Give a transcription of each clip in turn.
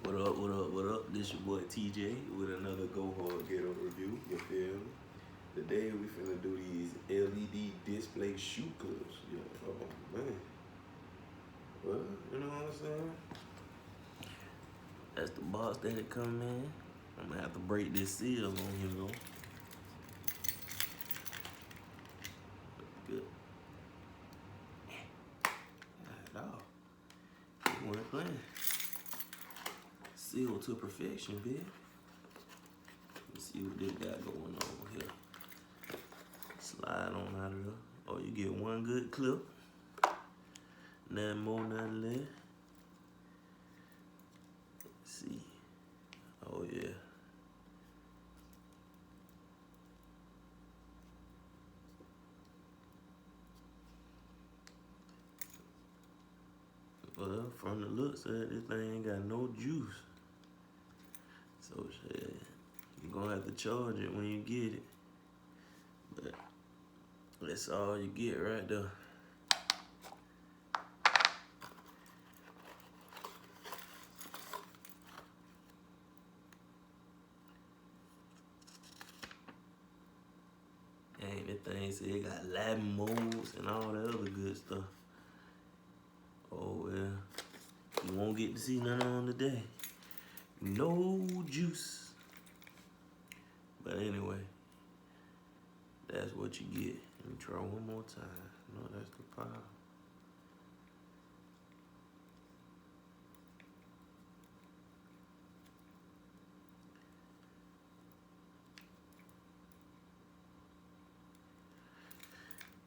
What up, what up, what up? This your boy TJ with another Go Hard Ghetto review, you feel me? Today we finna do these LED display shoe clips. Yeah, oh man. Well, you know what I'm saying? That's the box that it come in. I'm gonna have to break this seal on here though. Good. Not at all. It wasn't playing. Sealed to perfection, bitch. Let's see what this got going on here. Slide on out of there. Oh, you get one good clip. Nothing more, nothing less. Let's see. Oh yeah. Well, from the looks of it, this thing ain't got no juice. So shit, you're gonna have to charge it when you get it. But that's all you get right there. Dang, that thing said it got Latin modes and all that other good stuff. Oh well, you won't get to see none on today. No juice. But anyway, that's what you get. Let me try one more time. No, that's the power.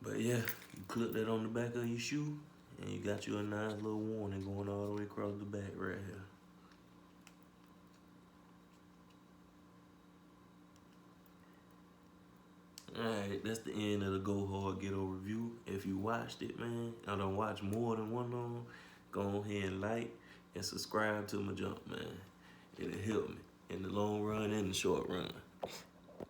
But yeah, you clip that on the back of your shoe, and you got you a nice little warning going all the way across the back right here. Alright, that's the end of the Go Hard Ghetto review. If you watched it, man, I done watched more than one on, go ahead and like and subscribe to my jump, man. It'll help me in the long run and the short run.